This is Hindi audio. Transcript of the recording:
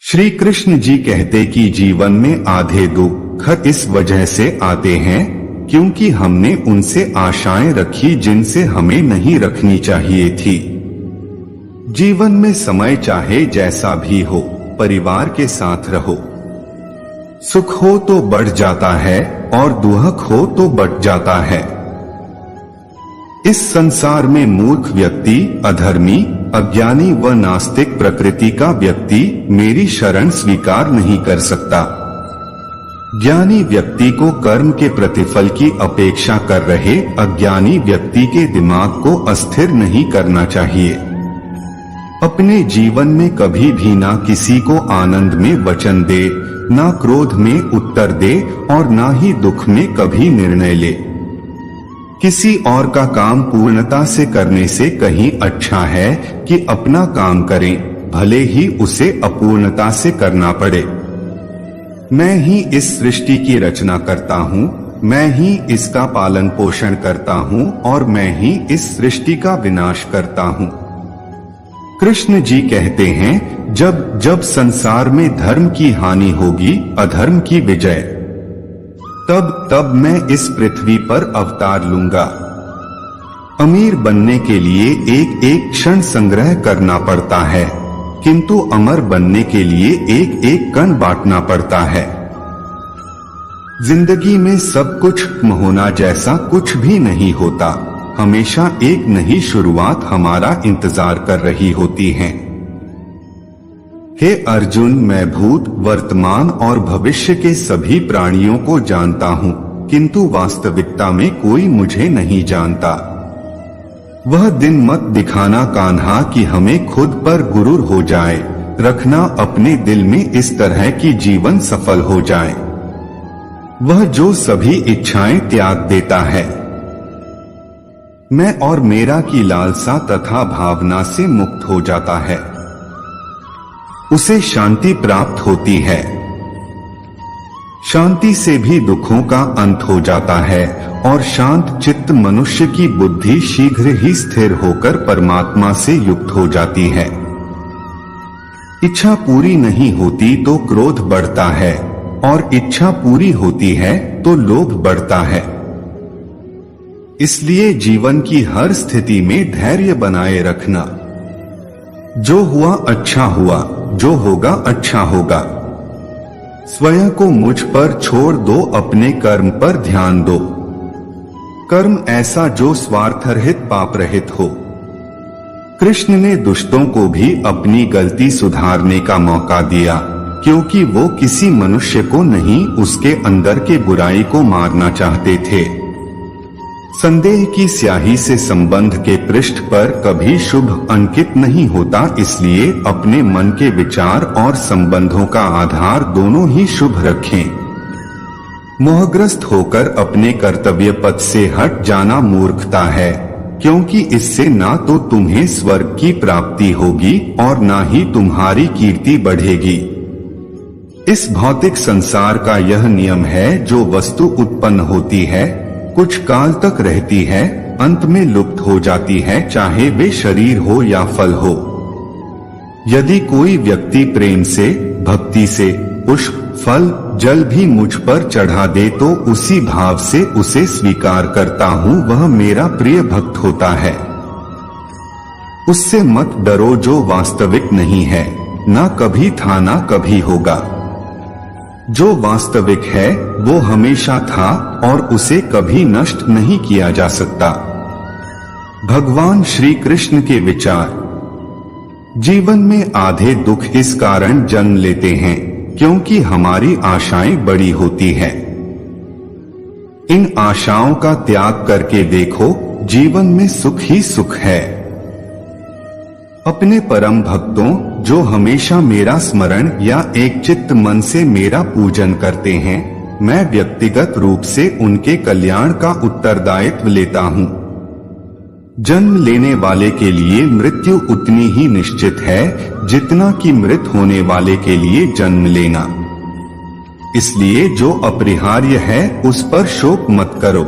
श्री कृष्ण जी कहते कि जीवन में आधे दुख इस वजह से आते हैं क्योंकि हमने उनसे आशाएं रखी जिनसे हमें नहीं रखनी चाहिए थी। जीवन में समय चाहे जैसा भी हो, परिवार के साथ रहो। सुख हो तो बढ़ जाता है और दुख हो तो बढ़ जाता है। इस संसार में मूर्ख व्यक्ति, अधर्मी, अज्ञानी व नास्तिक प्रकृति का व्यक्ति मेरी शरण स्वीकार नहीं कर सकता। ज्ञानी व्यक्ति को कर्म के प्रतिफल की अपेक्षा कर रहे अज्ञानी व्यक्ति के दिमाग को अस्थिर नहीं करना चाहिए। अपने जीवन में कभी भी ना किसी को आनंद में वचन दे, ना क्रोध में उत्तर दे और ना ही दुख में कभी निर्णय ले। किसी और का काम पूर्णता से करने से कहीं अच्छा है कि अपना काम करें, भले ही उसे अपूर्णता से करना पड़े। मैं ही इस सृष्टि की रचना करता हूँ, मैं ही इसका पालन पोषण करता हूँ और मैं ही इस सृष्टि का विनाश करता हूँ। कृष्ण जी कहते हैं, जब जब संसार में धर्म की हानि होगी, अधर्म की विजय, तब तब मैं इस पृथ्वी पर अवतार लूंगा। अमीर बनने के लिए एक एक क्षण संग्रह करना पड़ता है, किंतु अमर बनने के लिए एक एक कण बांटना पड़ता है। जिंदगी में सब कुछ होना जैसा कुछ भी नहीं होता। हमेशा एक नई शुरुआत हमारा इंतजार कर रही होती है। हे अर्जुन, मैं भूत, वर्तमान और भविष्य के सभी प्राणियों को जानता हूँ, किंतु वास्तविकता में कोई मुझे नहीं जानता। वह दिन मत दिखाना कान्हा कि हमें खुद पर गुरूर हो जाए। रखना अपने दिल में इस तरह की जीवन सफल हो जाए। वह जो सभी इच्छाएं त्याग देता है, मैं और मेरा की लालसा तथा भावना से मुक्त हो जाता है, उसे शांति प्राप्त होती है। शांति से भी दुखों का अंत हो जाता है और शांत चित्त मनुष्य की बुद्धि शीघ्र ही स्थिर होकर परमात्मा से युक्त हो जाती है। इच्छा पूरी नहीं होती तो क्रोध बढ़ता है और इच्छा पूरी होती है तो लोभ बढ़ता है। इसलिए जीवन की हर स्थिति में धैर्य बनाए रखना। जो हुआ अच्छा हुआ, जो होगा अच्छा होगा। स्वयं को मुझ पर छोड़ दो, अपने कर्म पर ध्यान दो। कर्म ऐसा जो स्वार्थरहित पाप रहित हो। कृष्ण ने दुष्टों को भी अपनी गलती सुधारने का मौका दिया, क्योंकि वो किसी मनुष्य को नहीं, उसके अंदर के बुराई को मारना चाहते थे। संदेह की स्याही से संबंध के पृष्ठ पर कभी शुभ अंकित नहीं होता, इसलिए अपने मन के विचार और संबंधों का आधार दोनों ही शुभ रखें। मोहग्रस्त होकर अपने कर्तव्य पथ से हट जाना मूर्खता है, क्योंकि इससे ना तो तुम्हें स्वर्ग की प्राप्ति होगी और ना ही तुम्हारी कीर्ति बढ़ेगी। इस भौतिक संसार का यह नियम है, जो वस्तु उत्पन्न होती है कुछ काल तक रहती है, अंत में लुप्त हो जाती है, चाहे वे शरीर हो या फल हो। यदि कोई व्यक्ति प्रेम से, भक्ति से पुष्प, फल, जल भी मुझ पर चढ़ा दे तो उसी भाव से उसे स्वीकार करता हूँ, वह मेरा प्रिय भक्त होता है। उससे मत डरो जो वास्तविक नहीं है, ना कभी था ना कभी होगा। जो वास्तविक है वो हमेशा था और उसे कभी नष्ट नहीं किया जा सकता। भगवान श्री कृष्ण के विचार। जीवन में आधे दुख इस कारण जन्म लेते हैं क्योंकि हमारी आशाएं बड़ी होती हैं। इन आशाओं का त्याग करके देखो, जीवन में सुख ही सुख है। अपने परम भक्तों जो हमेशा मेरा स्मरण या एक चित्त मन से मेरा पूजन करते हैं, मैं व्यक्तिगत रूप से उनके कल्याण का उत्तरदायित्व लेता हूँ। जन्म लेने वाले के लिए मृत्यु उतनी ही निश्चित है जितना कि मृत होने वाले के लिए जन्म लेना। इसलिए जो अपरिहार्य है उस पर शोक मत करो।